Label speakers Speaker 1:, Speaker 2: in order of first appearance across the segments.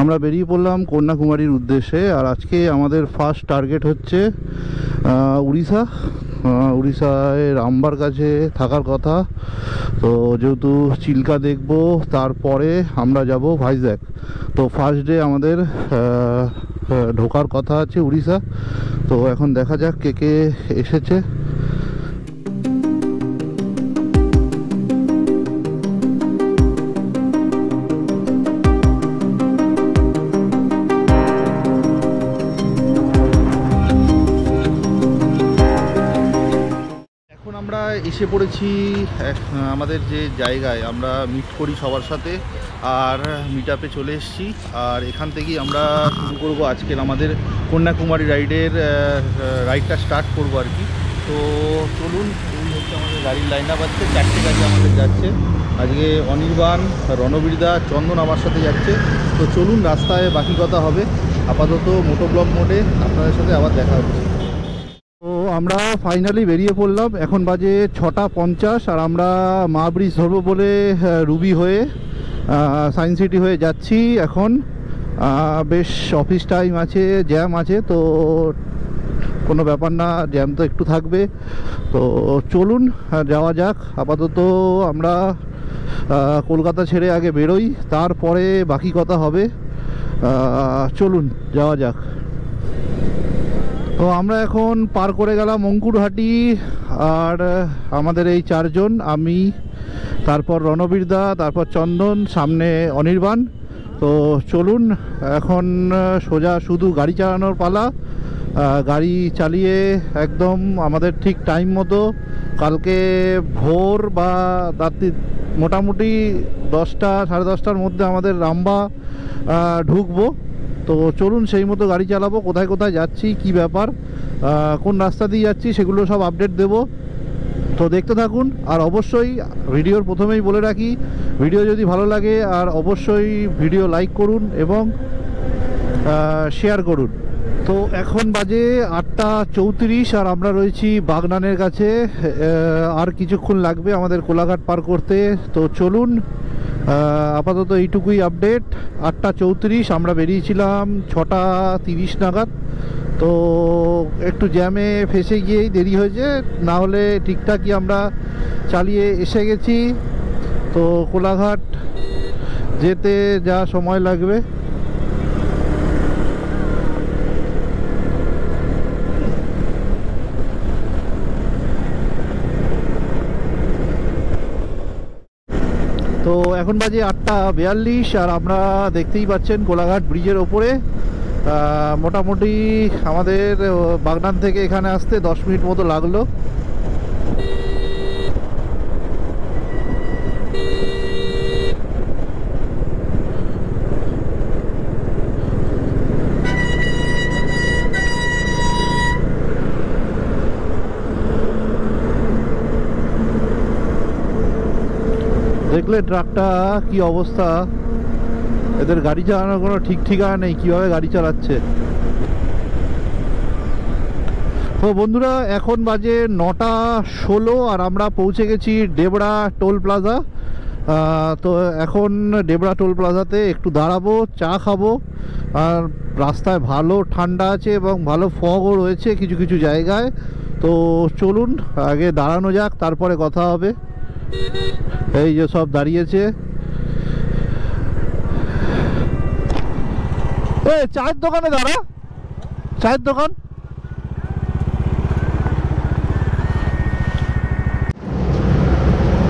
Speaker 1: আমরা বেরিয়ে পড়লাম কন্যাকুমারীর উদ্দেশ্যে। আর আজকে আমাদের ফার্স্ট টার্গেট হচ্ছে উড়িষ্যা। উড়িষ্যায় রামবার কাছে থাকার কথা। তো যেহেতু চিল্কা দেখব, তারপরে আমরা যাব ভাইজ্যাক। তো ফার্স্ট ডে আমাদের ঢোকার কথা আছে উড়িষ্যা। তো এখন দেখা যাক কে কে এসেছে। আমরা এসে পড়েছি আমাদের যে জায়গায় আমরা মিট করি সবার সাথে, আর মিট আপে চলে এসেছি। আর এখান থেকেই আমরা শুরু করব আজকের আমাদের কন্যাকুমারী রাইডটা স্টার্ট করব আর কি। তো চলুন, এই হচ্ছে আমাদের গাড়ির লাইন আপ আছে, 4টে গাড়ি আমাদের যাচ্ছে আজকে। অনির্বাণ, রণবীরদা, চন্দন আমার সাথে যাচ্ছে। তো চলুন, রাস্তায় বাকি কথা হবে। আপাতত মোটো ব্লগ মোডে আপনাদের সাথে আবার দেখা হচ্ছে। তো আমরা ফাইনালি বেরিয়ে পড়লাম। এখন বাজে 6:50 আর আমরা মা ব্রিজ ধরবো বলে রুবি হয়ে সায়েন্স সিটি হয়ে যাচ্ছি এখন। বেশ অফিস টাইম আছে, জ্যাম আছে, তো কোনো ব্যাপার না, জ্যাম তো একটু থাকবে। তো চলুন যাওয়া যাক। আপাতত আমরা কলকাতা ছেড়ে আগে বেরোই, তারপরে বাকি কথা হবে। চলুন যাওয়া যাক। তো আমরা এখন পার করে গেলাম অঙ্কুরহাটি। আর আমাদের এই 4 জন, আমি, তারপর রণবীরদা, তারপর চন্দন, সামনে অনির্বাণ। তো চলুন এখন সোজা শুধু গাড়ি চালানোর পালা। গাড়ি চালিয়ে একদম আমাদের ঠিক টাইম মতো কালকে ভোর বা রাত্রি মোটামুটি 10টা সাড়ে 10টার মধ্যে আমাদের রামবা ঢুকবো। তো চলুন সেই মতো গাড়ি চালাবো। কোথায় কোথায় যাচ্ছি, কি ব্যাপার, কোন রাস্তা দিয়ে যাচ্ছি, সেগুলো সব আপডেট দেব। তো দেখতে থাকুন। আর অবশ্যই ভিডিওর প্রথমেই বলে রাখি, ভিডিও যদি ভালো লাগে আর অবশ্যই ভিডিও লাইক করুন এবং শেয়ার করুন। তো এখন বাজে 8:34 আর আমরা রয়েছি বাগনানের কাছে। আর কিছুক্ষণ লাগবে আমাদের কোলাঘাট পার করতে। তো চলুন, আপাতত এইটুকুই আপডেট। 8:34 আমরা বেরিয়েছিলাম 6:30 নাগাদ। তো একটু জ্যামে ফেসে গিয়েই দেরি হয়েছে, না হলে ঠিকঠাকই আমরা চালিয়ে এসে গেছি। তো কোলাঘাট যেতে যা সময় লাগবে। তো এখন বাজে 8:42 আর আমরা দেখতেই পাচ্ছেন কোলাঘাট ব্রিজের ওপরে। মোটামুটি আমাদের বাগনান থেকে এখানে আসতে 10 মিনিট মতো লাগলো। দেখলে ট্রাকটা কি অবস্থা, এদের গাড়ি চালানোর কোনো ঠিক ঠিকানা নেই, কিভাবে গাড়ি চালাচ্ছে। তো বন্ধুরা, এখন বাজে 9:16 আর আমরা পৌঁছে গেছি ডেবরা টোল প্লাজা। তো এখন ডেবরা টোল প্লাজাতে একটু দাঁড়াবো, চা খাবো। আর রাস্তায় ভালো ঠান্ডা আছে এবং ভালো ফগও রয়েছে কিছু কিছু জায়গায়। তো চলুন আগে দাঁড়ানো যাক, তারপরে কথা হবে। এই যে সব দাঁড়িয়েছে। চায়ের দোকানে দাঁড়া, চায়ের দোকান।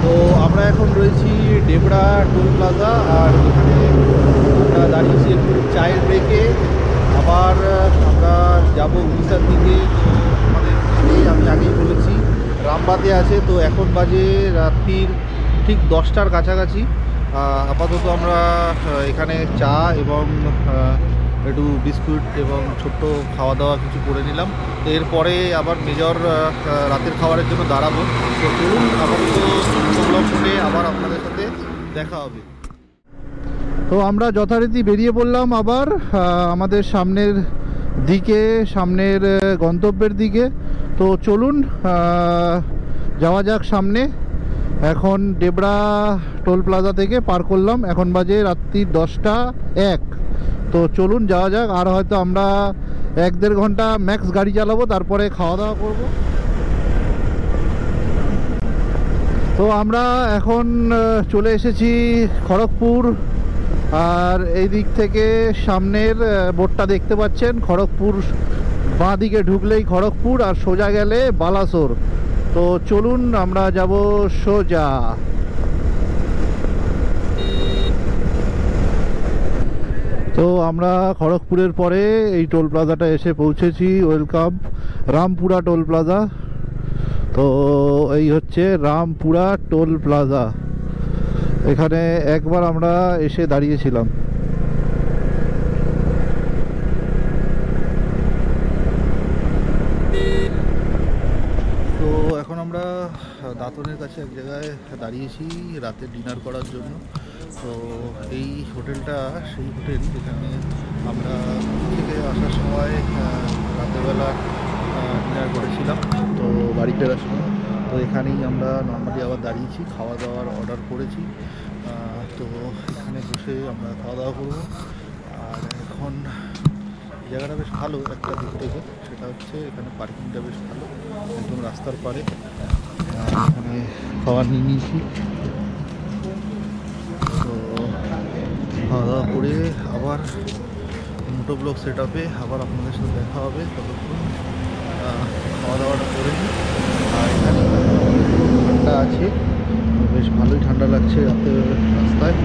Speaker 1: তো আমরা এখন রয়েছি ডেবরা টোল প্লাজা। আর এখানে আমরা দাঁড়িয়েছি একটু চায়ের ব্রেকে। আবার আমরা যাব উড়িষ্যার দিকে। আমাদের আমি আগেই বলেছি রামবাতে আছে। তো এখন বাজে রাত্রির ঠিক 10টার কাছাকাছি। আপাতত আমরা এখানে চা এবং একটু বিস্কুট এবং ছোট্ট খাওয়া দাওয়া কিছু করে নিলাম। তো এরপরে আবার মেজর রাতের খাবারের জন্য দাঁড়াবো। তো চলুন আপাতত ব্লগ শুনে আবার আপনাদের সাথে দেখা হবে। তো আমরা যথারীতি বেরিয়ে পড়লাম আবার আমাদের সামনের দিকে, সামনের গন্তব্যের দিকে। তো চলুন যাওয়া যাক সামনে। এখন ডেবরা টোল প্লাজা থেকে পার করলাম। এখন বাজে রাত্রি 10:01। তো চলুন যাওয়া যাক। আর হয়তো আমরা 1-1.5 ঘন্টা ম্যাক্স গাড়ি চালাবো, তারপরে খাওয়া দাওয়া করবো। তো আমরা এখন চলে এসেছি খড়গপুর। আর এই দিক থেকে সামনের বোর্ডটা দেখতে পাচ্ছেন, খড়গপুর। বাঁ দিকে ঢুকলেই খড়গপুর, আর সোজা গেলে বালাসোর। তো চলুন আমরা যাব সোজা। তো আমরা খড়গপুরের পরে এই টোল প্লাজাটা এসে পৌঁছেছি। Welcome Rampura toll plaza. তো এই হচ্ছে রামপুরা টোল প্লাজা। এখানে একবার আমরা এসে দাঁড়িয়েছিলাম। তো এখন আমরা দাঁতনের কাছে এক জায়গায় দাঁড়িয়েছি রাতে ডিনার করার জন্য। তো এই হোটেলটা সেই হোটেল যেখানে আমরা থেকে আসার সময় রাতেরবেলা ডিনার করেছিলাম। তো বাড়ি ফেরার সময় তো এখানেই আমরা নর্মালি আবার দাঁড়িয়েছি, খাওয়া দাওয়ার অর্ডার করেছি। তো এখানে বসে আমরা খাওয়া দাওয়া করবো। আর এখন জায়গাটা বেশ ভালো একটা দিক থেকে, সেটা হচ্ছে এখানে পার্কিংটা বেশ ভালো, একদম রাস্তার পাড়ে। এখানে খাবার নিয়ে নিয়েছি। তো খাওয়া দাওয়া করে আবার মোটো ব্লগ সেট আপে আবার আপনাদের সাথে দেখা হবে। ততক্ষণ খাওয়া দাওয়াটা করে নিই। আর এখানে ঠান্ডা আছে, বেশ ভালোই ঠান্ডা লাগছে রাতে রাস্তায়।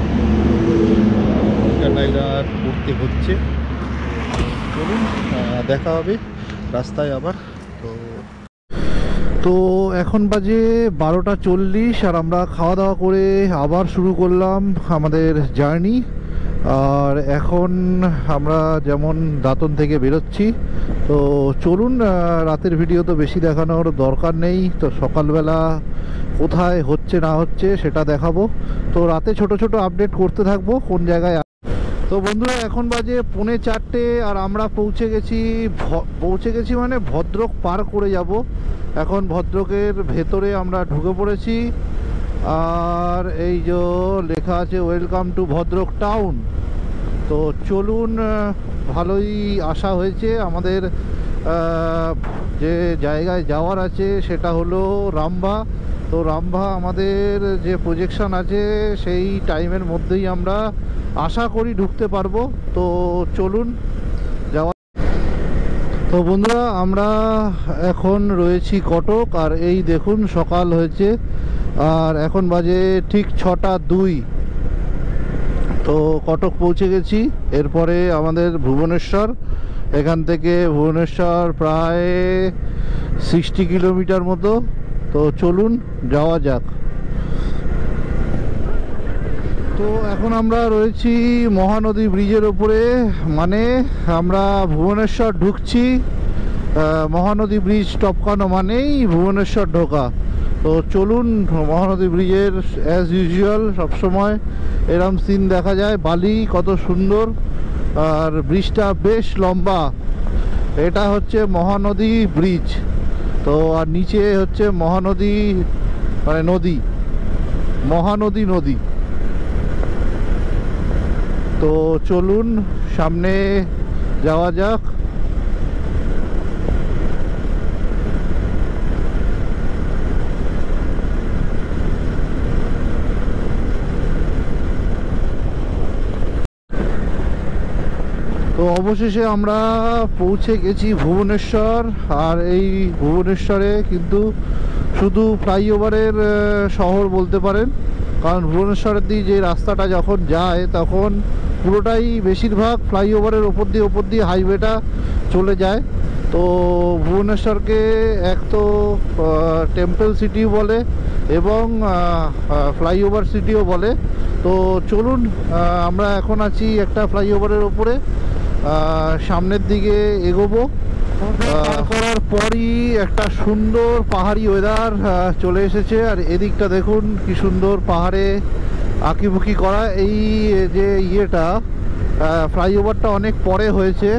Speaker 1: টাইলার করতে হচ্ছে। চলুন দেখা হবে রাস্তায় আবার। তো এখন বাজে 12:40, আর আমরা খাওয়া দাওয়া করে আবার শুরু করলাম আমাদের জার্নি। আর এখন আমরা যেমন দাঁতন থেকে বেরোচ্ছি। তো চলুন, রাতের ভিডিও তো বেশি দেখানোর দরকার নেই। তো সকালবেলা কোথায় হচ্ছে না হচ্ছে সেটা দেখাবো। তো রাতে ছোট ছোট আপডেট করতে থাকবো কোন জায়গায়। তো বন্ধুরা এখন বাজে 3:45, আর আমরা পৌঁছে গেছি মানে ভদ্রক পার করে যাব। এখন ভদ্রকের ভেতরে আমরা ঢুকে পড়েছি। আর এই যে লেখা আছে ওয়েলকাম টু ভদ্রক টাউন। তো চলুন, ভালোই আশা হয়েছে আমাদের। যে জায়গায় যাওয়ার আছে সেটা হলো রামভা। তো রামভা আমাদের যে প্রজেকশন আছে সেই টাইমের মধ্যেই আমরা আশা করি ঢুকতে পারবো। তো চলুন যাওয়া। তো বন্ধুরা আমরা এখন রয়েছি কটক। আর এই দেখুন সকাল হয়েছে, আর এখন বাজে ঠিক 6:02। তো কটক পৌঁছে গেছি। এরপরে আমাদের ভুবনেশ্বর। এখান থেকে ভুবনেশ্বর প্রায় 60 কিলোমিটার মতো। তো চলুন যাওয়া যাক। তো এখন আমরা রয়েছি মহানদী ব্রিজের উপরে, মানে আমরা ভুবনেশ্বর ঢুকছি। মহানদী ব্রিজ টপকানো মানেই ভুবনেশ্বর ঢোকা। তো চলুন, মহানদী ব্রিজের অ্যাজ ইউজুয়াল সবসময় এরম সিন দেখা যায়। বালি কত সুন্দর, আর ব্রিজটা বেশ লম্বা। এটা হচ্ছে মহানদী ব্রিজ। তো আর নিচে হচ্ছে মহানদী, মানে নদী, মহানদী নদী। তো চলুন সামনে যাওয়া যাক। তো অবশেষে আমরা পৌঁছে গেছি ভুবনেশ্বর। আর এই ভুবনেশ্বরে কিন্তু শুধু ফ্লাইওভারের শহর বলতে পারেন, কারণ ভুবনেশ্বরের দিকে যে রাস্তাটা যখন যায় তখন পুরোটাই বেশিরভাগ ফ্লাইওভারের ওপর দিয়ে হাইওয়েটা চলে যায়। তো ভুবনেশ্বরকে এক তো টেম্পল সিটি বলে এবং ফ্লাইওভার সিটিও বলে। তো চলুন, আমরা এখন আছি একটা ফ্লাইওভারের ওপরে, সামনের দিকে এগোবো। করার পরই একটা সুন্দর পাহাড়ি ওয়েদার চলে এসেছে। আর এদিকটা দেখুন কি সুন্দর পাহাড়ে আঁকিবুকি করা। এই যে ইয়েটা ফ্লাইওভারটা অনেক পরে হয়েছে।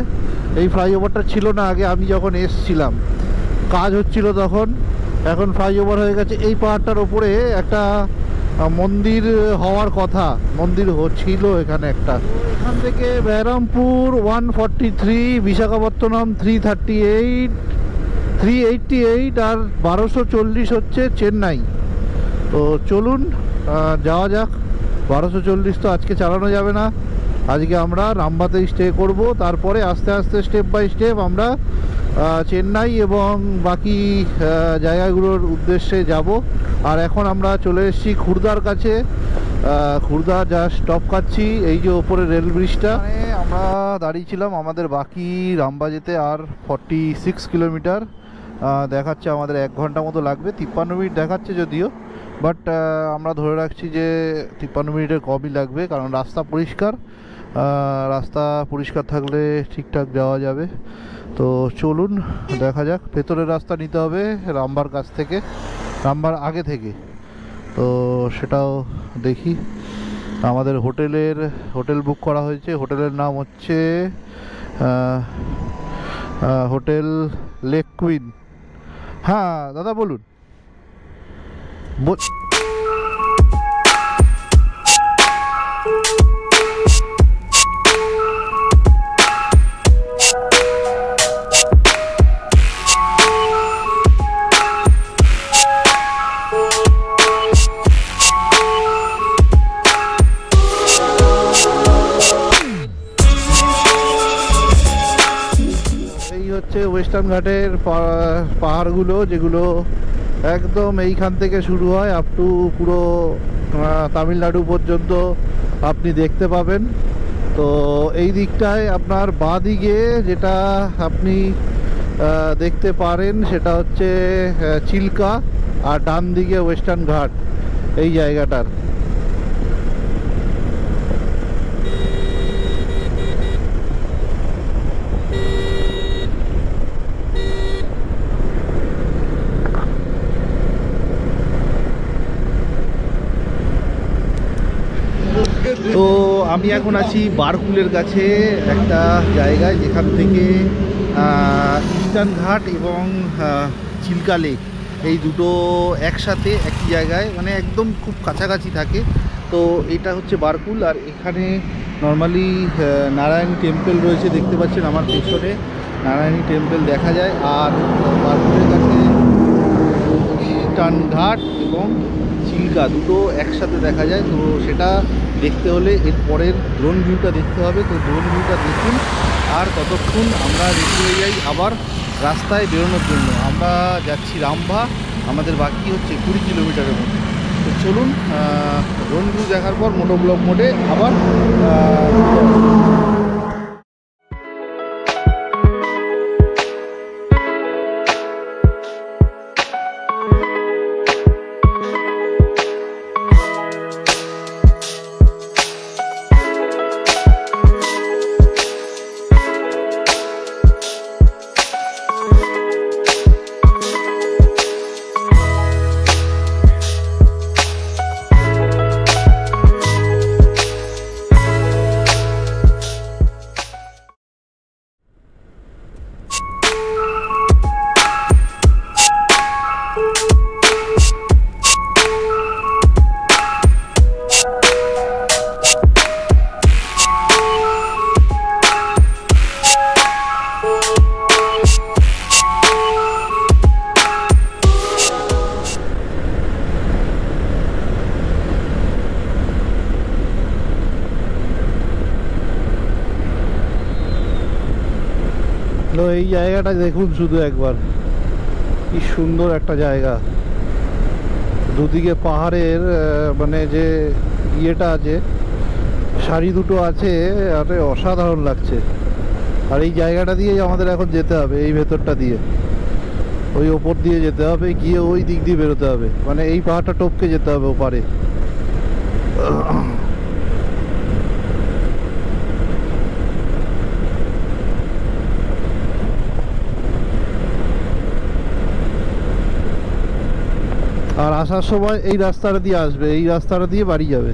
Speaker 1: এই ফ্লাইওভারটা ছিল না আগে, আমি যখন এসছিলাম কাজ হচ্ছিল তখন। এখন ফ্লাইওভার হয়ে গেছে। এই পাহাড়টার ওপরে একটা মন্দির হওয়ার কথা, মন্দির ছিল এখানে একটা। এখান থেকে বেহরামপুর 143, বিশাখাপত্তনম 338, 388 আর 1240 হচ্ছে চেন্নাই। তো চলুন যাওয়া যাক। 1240 তো আজকে চালানো যাবে না, আজকে আমরা রামবাতেই স্টে করব, তারপরে আস্তে আস্তে স্টেপ বাই স্টেপ আমরা চেন্নাই এবং বাকি জায়গাগুলোর উদ্দেশ্যে যাব। আর এখন আমরা চলে এসেছি খুর্দার কাছে। খুর্দা যা স্টপ খাচ্ছি, এই যে ওপরে রেল ব্রিজটা আমরা দাঁড়িয়েছিলাম। আমাদের বাকি রামবা যেতে আর 46 কিলোমিটার দেখাচ্ছে, আমাদের 1 ঘন্টা মতো লাগবে। 53 মিনিট দেখাচ্ছে যদিও, বাট আমরা ধরে রাখছি যে 53 মিনিটের কমই লাগবে, কারণ রাস্তা পরিষ্কার। রাস্তা পরিষ্কার থাকলে ঠিকঠাক যাওয়া যাবে। তো চলুন দেখা যাক। ভেতরের রাস্তা নিতে হবে রামবার কাছ থেকে, রামবার আগে থেকে। তো সেটাও দেখি। আমাদের হোটেল বুক করা হয়েছে। হোটেলের নাম হচ্ছে হোটেল লেক কুইন। হ্যাঁ দাদা বলুন। ওয়েস্টার্ন ঘাটের পাহাড়গুলো, যেগুলো একদম এইখান থেকে শুরু হয় আপ টু পুরো তামিলনাড়ু পর্যন্ত আপনি দেখতে পাবেন। তো এই দিকটায় আপনার বাঁ দিকে যেটা আপনি দেখতে পারেন সেটা হচ্ছে চিল্কা, আর ডান দিকে ওয়েস্টার্ন ঘাট এই জায়গাটার। তো আমি এখন আছি বারকুলের কাছে, একটা জায়গায় যেখান থেকে ইস্টার্ন ঘাট এবং চিল্কা লেক এই দুটো একসাথে একই জায়গায়, মানে একদম খুব কাছাকাছি থাকে। তো এটা হচ্ছে বারকুল, আর এখানে নর্মালি নারায়ণী টেম্পল রয়েছে, দেখতে পাচ্ছেন আমার পেছনে নারায়ণী টেম্পল দেখা যায়। আর বারকুলের কাছে ইস্টার্ন ঘাট এবং চিল্কা দুটো একসাথে দেখা যায়। তো সেটা দেখতে হলে এর পরের ড্রোন ভিউটা দেখতে হবে। তো ড্রোন ভিউটা দেখুন, আর ততক্ষণ আমরা রেডি হয়ে যাই আবার রাস্তায় বেরোনোর জন্য। আমরা যাচ্ছি রামভা, আমাদের বাকি হচ্ছে 20 কিলোমিটারের মতো। তো চলুন ড্রোন ভিউ দেখার পর মোটো ব্লগ মোডে আবার এই জায়গাটা দেখুন শুধু একবার, কি সুন্দর একটা জায়গা। দুদিকে পাহাড়ের মানে যে ইয়েটা আছে, সারি দুটো আছে, আরে অসাধারণ লাগছে। আর এই জায়গাটা দিয়েই আমাদের এখন যেতে হবে, এই ভেতরটা দিয়ে ওই ওপর দিয়ে যেতে হবে, গিয়ে ওই দিক দিয়ে বেরোতে হবে, মানে এই পাহাড়টা টপকে যেতে হবে ওপারে। আর আসার সময় এই রাস্তাটা দিয়ে আসবে, এই রাস্তাটা দিয়ে বাড়ি যাবে।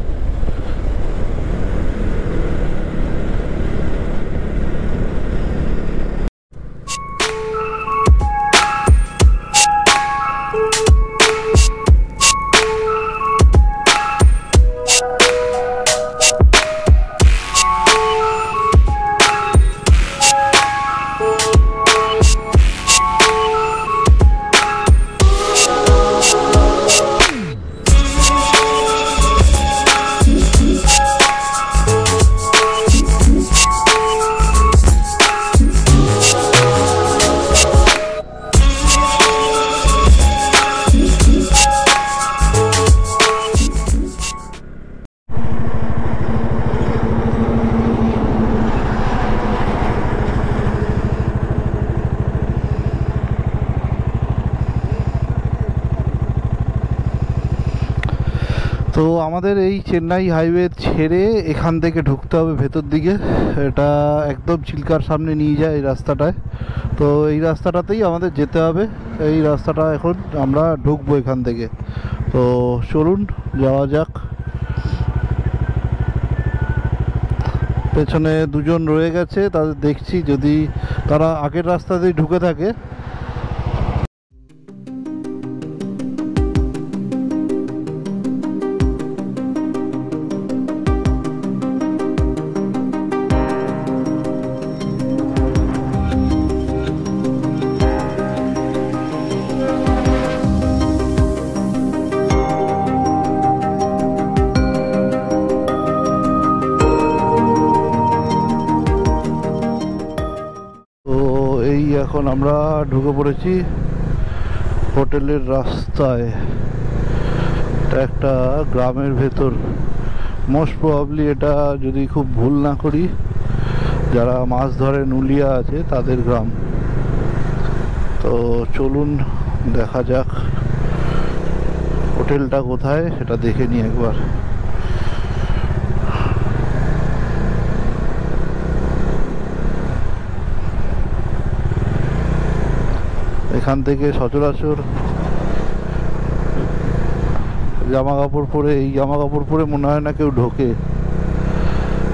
Speaker 1: তো আমাদের এই চেন্নাই হাইওয়ে ছেড়ে এখান থেকে ঢুকতে হবে ভেতর দিকে। এটা একদম চিল্কার সামনে নিয়ে যায় এই রাস্তাটায়। তো এই রাস্তাটাতেই আমাদের যেতে হবে। এই রাস্তাটা এখন আমরা ঢুকবো এখান থেকে। তো চলুন যাওয়া যাক। পেছনে দুজন রয়ে গেছে, তাদের দেখছি, যদি তারা আগের রাস্তাতেই ঢুকে থাকে। এখন আমরা ঢুকে পড়েছি হোটেলের রাস্তায়। এটা একটা গ্রামের ভেতর, মোস্ট প্রবাবলি এটা, যদি খুব ভুল না করি, যারা মাছ ধরে নুলিয়া আছে তাদের গ্রাম। তো চলুন দেখা যাক হোটেলটা কোথায়, সেটা দেখে নিই একবার। এখান থেকে সচরাচর জামা কাপড় পরে, এই জামা কাপড় পরে মনে হয় না কেউ ঢোকে,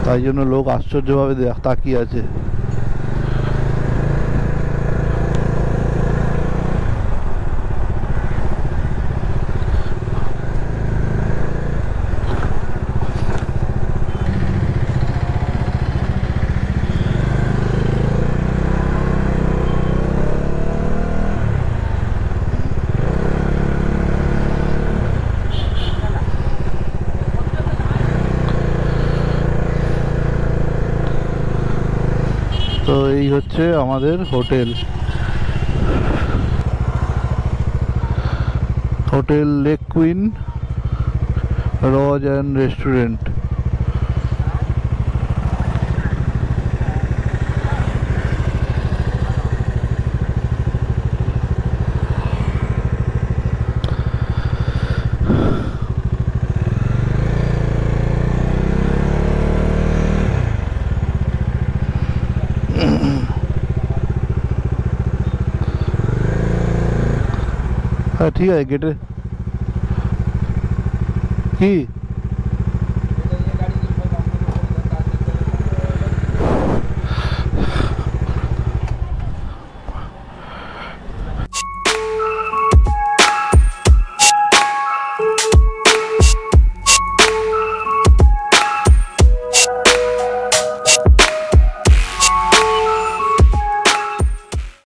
Speaker 1: তাই জন্য লোক আশ্চর্যভাবে তাকিয়ে আছে। তো এই হচ্ছে আমাদের hotel, hotel lake queen lodge and restaurant. হ্যাঁ ঠিক আছে, গেটে কি